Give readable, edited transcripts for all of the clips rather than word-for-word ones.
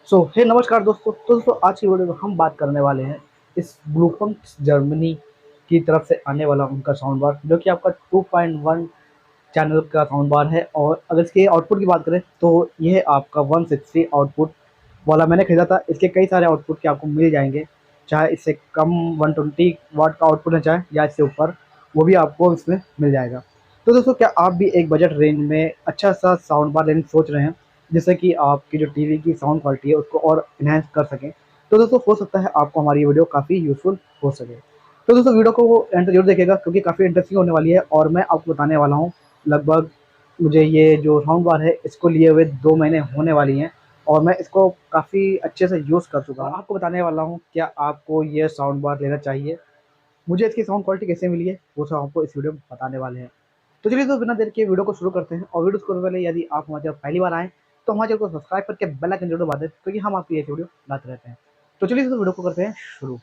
हे नमस्कार दोस्तों। तो दोस्तों आज की वीडियो में हम बात करने वाले हैं इस ब्लूपंक्स जर्मनी की तरफ से आने वाला उनका साउंड बार, जो कि आपका 2.1 चैनल का साउंड बार है। और अगर इसके आउटपुट की बात करें तो यह आपका 160 आउटपुट वाला मैंने खरीदा था। इसके कई सारे आउटपुट के आपको मिल जाएंगे, चाहे इससे कम 120 वाट का आउटपुट है, चाहे या इससे ऊपर, वो भी आपको इसमें मिल जाएगा। तो दोस्तों क्या आप भी एक बजट रेंज में अच्छा सा साउंड बार लेने सोच रहे हैं, जिससे कि आपकी जो टीवी की साउंड क्वालिटी है उसको और इन्हेंस कर सकें, तो दोस्तों हो सकता है आपको हमारी ये वीडियो काफ़ी यूज़फुल हो सके। तो दोस्तों वीडियो को वो एंड तक जरूर देखिएगा, क्योंकि काफ़ी इंटरेस्टिंग होने वाली है। और मैं आपको बताने वाला हूँ, लगभग मुझे ये जो साउंड बार है इसको लिए हुए 2 महीने होने वाली हैं, और मैं इसको काफ़ी अच्छे से यूज़ कर चुका हूँ। आपको बताने वाला हूँ क्या आपको ये साउंड बार लेना चाहिए, मुझे इसकी साउंड क्वालिटी कैसे मिली है, वो सब आपको इस वीडियो में बताने वाले हैं। तो चलिए तो बिना देर के वीडियो को शुरू करते हैं। और वीडियो शुरू करने पहले यदि आप हमारे चैनल पहली बार आएँ तो हमारे चैनल को सब्सक्राइब करके बेल आइकन जरूर दबा दें, क्योंकि हम आपकी ये वीडियो लाते रहते हैं। तो चलिए तो वीडियो को करते हैं शुरू।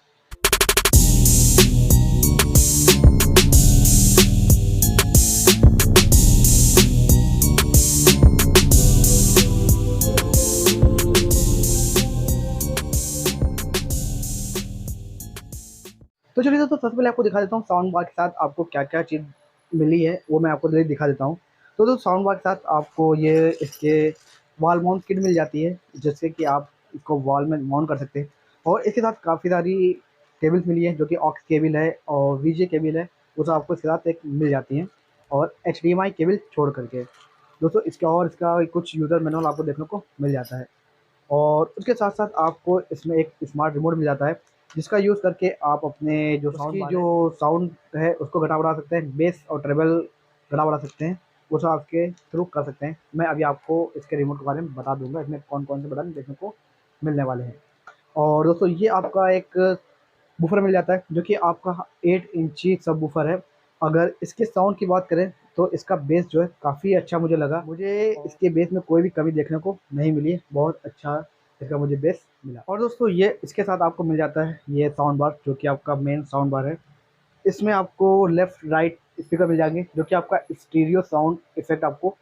तो चलिए दोस्तों सबसे पहले आपको दिखा देता हूँ साउंड बार के साथ आपको क्या क्या चीज़ मिली है, वो मैं आपको दिखा देता हूँ। तो दोस्तों साउंड बार के साथ आपको ये इसके वॉल माउंट किट मिल जाती है, जिससे कि आप इसको वॉल में माउंट कर सकते हैं। और इसके साथ काफ़ी सारी केबल्स मिली है, जो कि ऑक्स केबल है और वीजे केबल है, वो सब आपको इसके साथ एक मिल जाती हैं। और एचडीएमआई केबल छोड़ करके दोस्तों इसका कुछ यूज़र मैनुअल आपको देखने को मिल जाता है। और उसके साथ-साथ आपको इसमें एक स्मार्ट रिमोट मिल जाता है, जिसका यूज़ करके आप अपने जो साउंड है उसको घटा-बढ़ा सकते हैं, बेस और ट्रेबल घटा-बढ़ा सकते हैं, वो सब आपके थ्रू कर सकते हैं। मैं अभी आपको इसके रिमोट के बारे में बता दूँगा, इसमें कौन-कौन से बटन देखने को मिलने वाले हैं। और दोस्तों ये आपका एक बूफर मिल जाता है, जो कि आपका 8 इंची सबवूफर है। अगर इसके साउंड की बात करें तो इसका बेस जो है काफ़ी अच्छा मुझे लगा। मुझे इसके बेस में कोई भी कमी देखने को नहीं मिली, बहुत अच्छा इसका मुझे बेस मिला। और दोस्तों ये इसके साथ आपको मिल जाता है ये साउंड बार, जो कि आपका मेन साउंड बार है। इसमें आपको लेफ़्ट राइट स्पीकर मिल जाएँगे, जो कि आपका स्टीरियो साउंड इफ़ेक्ट आपको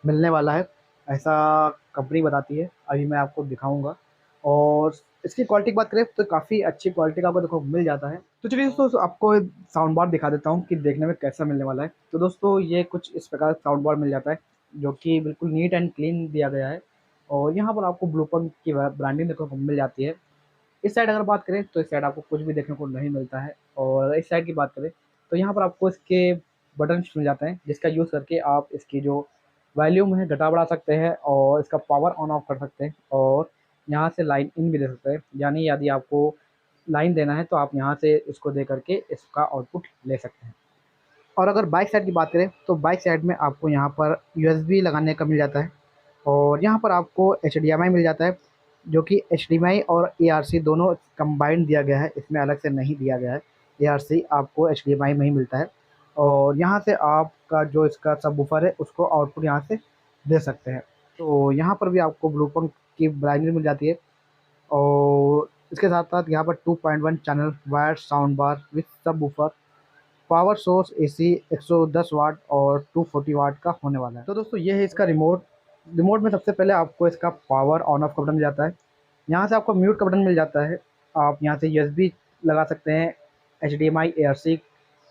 मिलने वाला है, ऐसा कंपनी बताती है। अभी मैं आपको दिखाऊँगा। और इसकी क्वालिटी की बात करें तो काफ़ी अच्छी क्वालिटी का आपको देखो मिल जाता है। तो चलिए दोस्तों आपको साउंड बार दिखा देता हूँ कि देखने में कैसा मिलने वाला है। तो दोस्तों ये कुछ इस प्रकार साउंड बार मिल जाता है, जो कि बिल्कुल नीट एंड क्लीन दिया गया है। और यहाँ पर आपको ब्लूपंख की ब्रांडिंग देखने को मिल जाती है। इस साइड अगर बात करें तो इस साइड आपको कुछ भी देखने को नहीं मिलता है। और इस साइड की बात करें तो यहाँ पर आपको इसके बटन्स मिल जाते हैं, जिसका यूज़ करके आप इसकी जो वॉल्यूम है घटा-बढ़ा सकते हैं, और इसका पावर ऑन ऑफ कर सकते हैं। और यहाँ से लाइन इन भी दे सकते हैं, यानी यदि आपको लाइन देना है तो आप यहाँ से इसको दे करके इसका आउटपुट ले सकते हैं। और अगर बाइक साइड की बात करें तो बाइक साइड में आपको यहाँ पर यूएसबी लगाने का मिल जाता है। और यहाँ पर आपको एचडीएमआई मिल जाता है, जो कि एचडीएमआई और एआरसी दोनों कंबाइंड दिया गया है, इसमें अलग से नहीं दिया गया है। एआरसी आपको एचडीएमआई में ही मिलता है। और यहाँ से आपका जो इसका सबवूफर है उसको आउटपुट यहाँ से दे सकते हैं। तो यहाँ पर भी आपको ब्लूपंख की ब्रांडिंग मिल जाती है। और इसके साथ-साथ यहाँ पर 2.1 channel wired sound bar with subwoofer, power source AC 110 वाट और 240 वाट का होने वाला है। तो दोस्तों ये है इसका रिमोट। रिमोट में सबसे पहले आपको इसका पावर ऑन ऑफ का बटन मिल जाता है। यहाँ से आपको म्यूट का बटन मिल जाता है। आप यहाँ से यूएसबी लगा सकते हैं, एचडीएमआई, एआरसी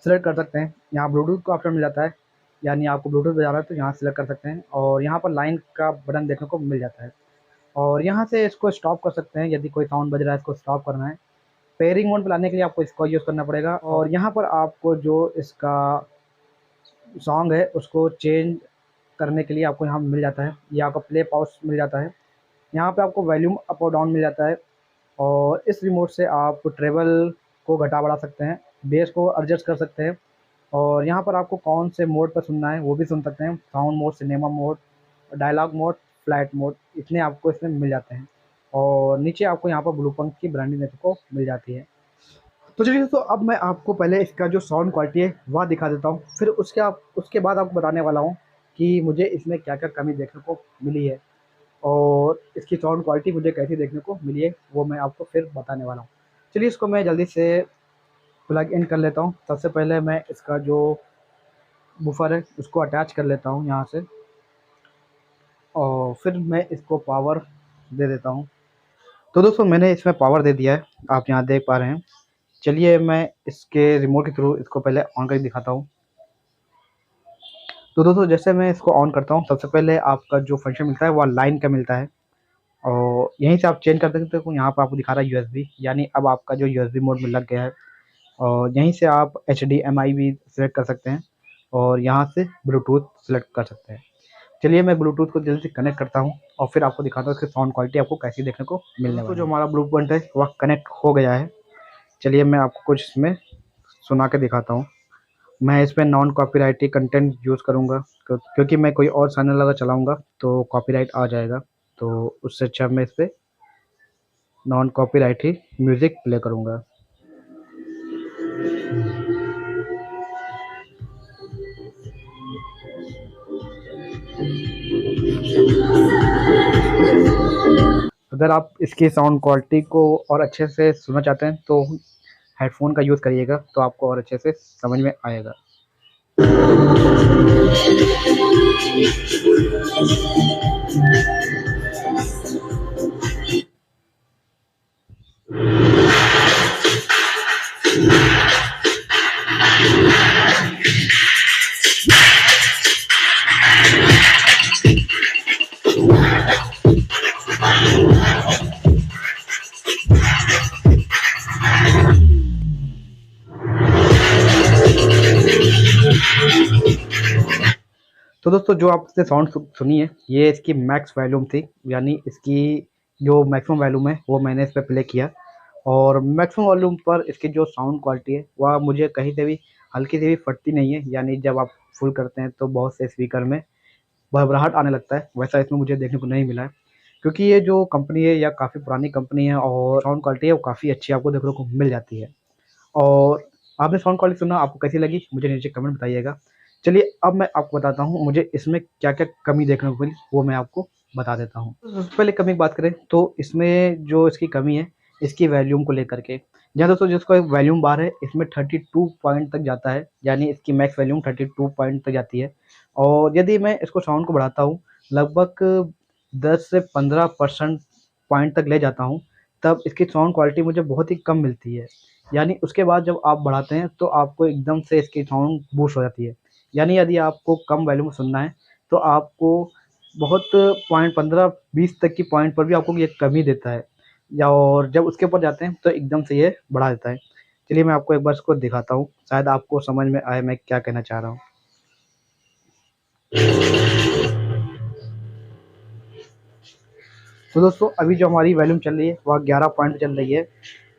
सेलेक्ट कर सकते हैं। यहाँ ब्लूटूथ का ऑप्शन मिल जाता है, यानी आपको ब्लूटूथ बजाना है तो यहाँ सेलेक्ट कर सकते हैं। और यहाँ पर लाइन का बटन देखने को मिल जाता है। और यहाँ से इसको स्टॉप कर सकते हैं, यदि कोई साउंड बज रहा है इसको स्टॉप करना है। पेयरिंग मोड पे लाने के लिए आपको इसका यूज़ करना पड़ेगा। और यहाँ पर आपको जो इसका सॉन्ग है उसको चेंज करने के लिए आपको यहाँ मिल जाता है, ये आपका प्ले पॉज मिल जाता है। यहाँ पे आपको वॉल्यूम अप और डाउन मिल जाता है। और इस रिमोट से आप ट्रेबल को घटा बढ़ा सकते हैं, बेस को एडजस्ट कर सकते हैं। और यहाँ पर आपको कौन से मोड पर सुनना है वो भी सुन सकते हैं, sound mode, cinema mode, dialogue mode, flat mode, इतने आपको इसमें मिल जाते हैं। और नीचे आपको यहाँ पर ब्लूपंख की ब्रांडिंग देखने को मिल जाती है। तो चलिए दोस्तों अब मैं आपको पहले इसका जो साउंड क्वालिटी है वह दिखा देता हूँ, फिर उसके बाद आपको बताने वाला हूँ कि मुझे इसमें क्या-क्या कमी देखने को मिली है, और इसकी साउंड क्वालिटी मुझे कैसी देखने को मिली है, वो मैं आपको फिर बताने वाला हूँ। चलिए इसको मैं जल्दी से प्लग इन कर लेता हूँ। सबसे पहले मैं इसका जो बूफर है उसको अटैच कर लेता हूँ यहाँ से, और फिर मैं इसको पावर दे देता हूँ। तो दोस्तों मैंने इसमें पावर दे दिया है, आप यहाँ देख पा रहे हैं। चलिए मैं इसके रिमोट के थ्रू इसको पहले ऑन करके दिखाता हूँ। तो दोस्तों जैसे मैं इसको ऑन करता हूँ, सबसे पहले आपका जो फंक्शन मिलता है वह लाइन का मिलता है, और यहीं से आप चेंज कर सकते हो। यहाँ पर आपको दिखा रहा है यूएसबी, यानी अब आपका जो यूएसबी मोड में लग गया है। और यहीं से आप HDMI भी सिलेक्ट कर सकते हैं, और यहाँ से ब्लूटूथ सिलेक्ट कर सकते हैं। चलिए मैं ब्लूटूथ को जल्दी से कनेक्ट करता हूँ और फिर आपको दिखाता हूँ इसकी साउंड क्वालिटी आपको कैसी देखने को मिलने वाली है। जो हमारा ब्लूटूथ है वह कनेक्ट हो गया है। चलिए मैं आपको कुछ इसमें सुना के दिखाता हूँ। मैं इसमें नॉन कॉपीराइटी कंटेंट यूज़ करूँगा, क्योंकि मैं कोई और चैनल अगर चलाऊँगा तो कॉपीराइट आ जाएगा। तो उससे अच्छा मैं इस पर नॉन कॉपीराइटी म्यूज़िक प्ले करूँगा। अगर आप इसकी साउंड क्वालिटी को और अच्छे से सुनना चाहते हैं तो हेडफोन का यूज़ करिएगा, तो आपको और अच्छे से समझ में आएगा। तो दोस्तों जो आपने साउंड सुनी है, ये इसकी मैक्स वॉल्यूम थी, यानी इसकी जो मैक्सिमम वॉल्यूम है वो मैंने इस पर प्ले किया। और मैक्सिमम वॉल्यूम पर इसकी जो साउंड क्वालिटी है वह मुझे कहीं से भी हल्की से भी फटती नहीं है, यानी जब आप फुल करते हैं तो बहुत से स्पीकर में भरभराहट आने लगता है, वैसा इसमें मुझे देखने को नहीं मिला है। क्योंकि ये जो कंपनी है या काफ़ी पुरानी कंपनी है, और साउंड क्वालिटी है वो काफ़ी अच्छी आपको देखने को मिल जाती है। और आपने साउंड क्वालिटी सुना, आपको कैसी लगी मुझे नीचे कमेंट बताइएगा। चलिए अब मैं आपको बताता हूँ मुझे इसमें क्या-क्या कमी देखने को मिली, वो मैं आपको बता देता हूँ। तो सबसे पहले कमी की बात करें तो इसमें जो इसकी कमी है, इसकी वॉल्यूम को लेकर के। जहाँ दोस्तों जिसका वॉल्यूम बार है इसमें 32 पॉइंट तक जाता है, यानी इसकी मैक्स वॉल्यूम 32 पॉइंट तक जाती है। और यदि मैं इसको साउंड को बढ़ाता हूँ, लगभग 10 से 15% पॉइंट तक ले जाता हूँ, तब इसकी साउंड क्वालिटी मुझे बहुत ही कम मिलती है। यानी उसके बाद जब आप बढ़ाते हैं तो आपको एकदम से इसकी साउंड बूस्ट हो जाती है। यानी यदि आपको कम वॉल्यूम में सुनना है तो आपको बहुत पॉइंट 15-20 तक की पॉइंट पर भी आपको ये कम ही देता है, या और जब उसके ऊपर जाते हैं तो एकदम से ये बढ़ा देता है। चलिए मैं आपको एक बार इसको दिखाता हूँ, शायद आपको समझ में आए मैं क्या कहना चाह रहा हूँ। तो दोस्तों अभी जो हमारी वॉल्यूम चल रही है वह 11 पॉइंट चल रही है,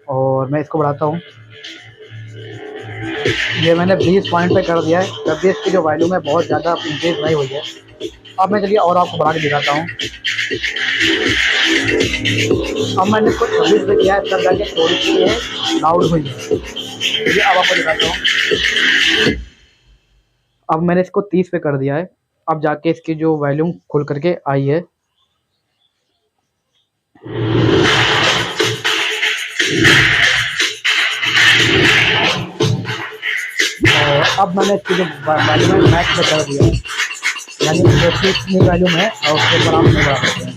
और मैं इसको बढ़ाता हूँ। ये मैंने 20 पॉइंट पे कर दिया है, तब भी इसकी जो वॉल्यूम है बहुत ज़्यादा इंक्रीज नहीं हुई है। अब मैं चलिए और आपको बढ़ा के दिखाता हूँ। अब मैंने इसको 26 पे किया है, तब जाके थोड़ी सी ये लाउड हुई है। चलिए अब आपको दिखाता हूँ। अब मैंने इसको 30 पे कर दिया है, अब जाके इसकी जो वॉल्यूम खुल करके आई है। और अब मैंने इसकी जो वॉल्यूम है मैक्स पे कर दिया है, यानी जैसी इतनी वॉल्यूम है और उसके ऊपर आप नहीं बढ़ा सकते हैं।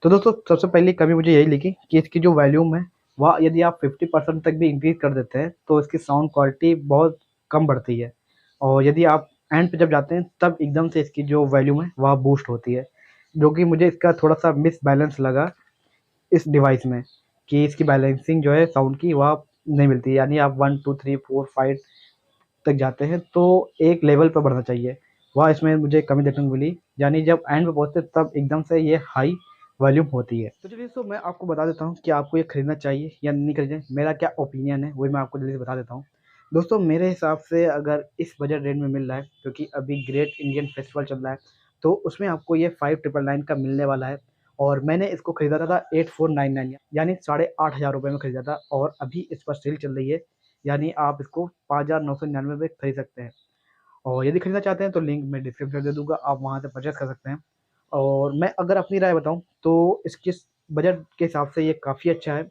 तो दोस्तों सबसे पहली कमी मुझे यही लगी कि इसकी जो वॉल्यूम है वह यदि आप 50% तक भी इंक्रीज़ कर देते हैं तो इसकी साउंड क्वालिटी बहुत कम बढ़ती है, और यदि आप एंड पे जब जाते हैं तब एकदम से इसकी जो वॉल्यूम है वह बूस्ट होती है, जो कि मुझे इसका थोड़ा-सा मिसबैलेंस लगा इस डिवाइस में, कि इसकी बैलेंसिंग जो है साउंड की वह नहीं मिलती है। यानी आप 1, 2, 3, 4, 5 तक जाते हैं तो एक लेवल पर बढ़ना चाहिए, वह इसमें मुझे कमी देखने को मिली। यानी जब एंड पे पहुँचते तब एकदम से ये हाई वॉल्यूम होती है। तो चलिए मैं आपको बता देता हूँ कि आपको ये खरीदना चाहिए या नहीं खरीदना चाहिए, मेरा क्या ओपिनियन है वही मैं आपको जल्दी से बता देता हूँ। दोस्तों मेरे हिसाब से अगर इस बजट रेंज में मिल रहा है, क्योंकि अभी ग्रेट इंडियन फेस्टिवल चल रहा है, तो उसमें आपको ये 5999 का मिलने वाला है। और मैंने इसको खरीदा था 8499, यानी 8,500 रुपये में खरीदा था, और अभी इस पर सेल चल रही है, यानी आप इसको 5,999 में खरीद सकते हैं। और यदि खरीदना चाहते हैं तो लिंक मैं डिस्क्रिप्शन में दे दूँगा, आप वहाँ से परचेज़ कर सकते हैं। और मैं अगर अपनी राय बताऊँ तो इसके बजट के हिसाब से ये काफ़ी अच्छा है।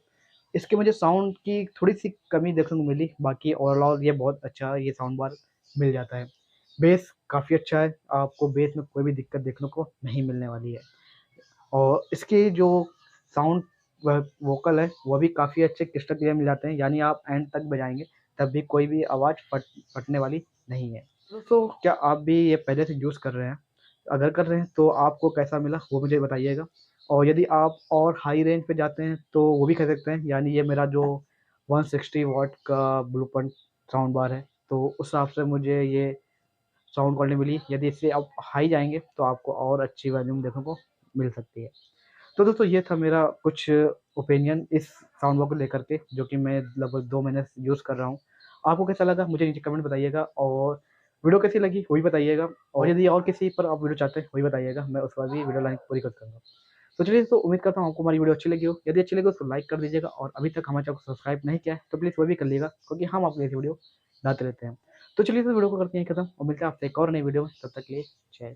इसके मुझे साउंड की थोड़ी-सी कमी देखने को मिली, बाकी ओवरऑल ये बहुत अच्छा ये साउंड बार मिल जाता है। बेस काफ़ी अच्छा है, आपको बेस में कोई भी दिक्कत देखने को नहीं मिलने वाली है। और इसके जो साउंड व वोकल है, वो भी काफ़ी अच्छे क्रिस्टल क्लियर मिल जाते हैं, यानी आप एंड तक बजाएँगे, तब भी कोई भी आवाज़ फटने वाली नहीं है। दोस्तों, क्या आप भी ये पहले से यूज़ कर रहे हैं? अगर कर रहे हैं, तो आपको कैसा मिला, वो मुझे बताइएगा। और यदि आप और हाई रेंज पे जाते हैं, तो वो भी कर सकते हैं, यानी ये मेरा जो 160 वॉट का ब्लूपंट साउंड बार है, तो उस हिसाब से मुझे ये साउंड क्वालिटी मिली। यदि इससे आप हाई जाएँगे, तो आपको और अच्छी वॉल्यूम देखने को मिल सकती है। तो दोस्तों ये था मेरा कुछ ओपिनियन इस साउंड बार को लेकर के, जो कि मैं लगभग 2 महीने से यूज़ कर रहा हूँ। आपको कैसा लगा मुझे नीचे कमेंट बताइएगा, और वीडियो कैसी लगी वो भी बताइएगा, और यदि और किसी पर आप वीडियो चाहते हैं वो भी बताइएगा, मैं उस पर भी वीडियो लाने की पूरी कोशिश करूँगा। तो चलिए दोस्तों, उम्मीद करता हूँ आपको हमारी वीडियो अच्छी लगी हो। यदि अच्छी लगी हो तो लाइक कर दीजिएगा, और अभी तक हमारे चैनल को सब्सक्राइब नहीं किया है तो प्लीज़ वो भी कर लीजिएगा, क्योंकि हम आपके लिए ऐसी वीडियो लाते रहते हैं। तो चलिए इस वीडियो को करते हैं खत्म, और मिलते हैं आपसे एक और नई वीडियो में। तब तक के लिए जय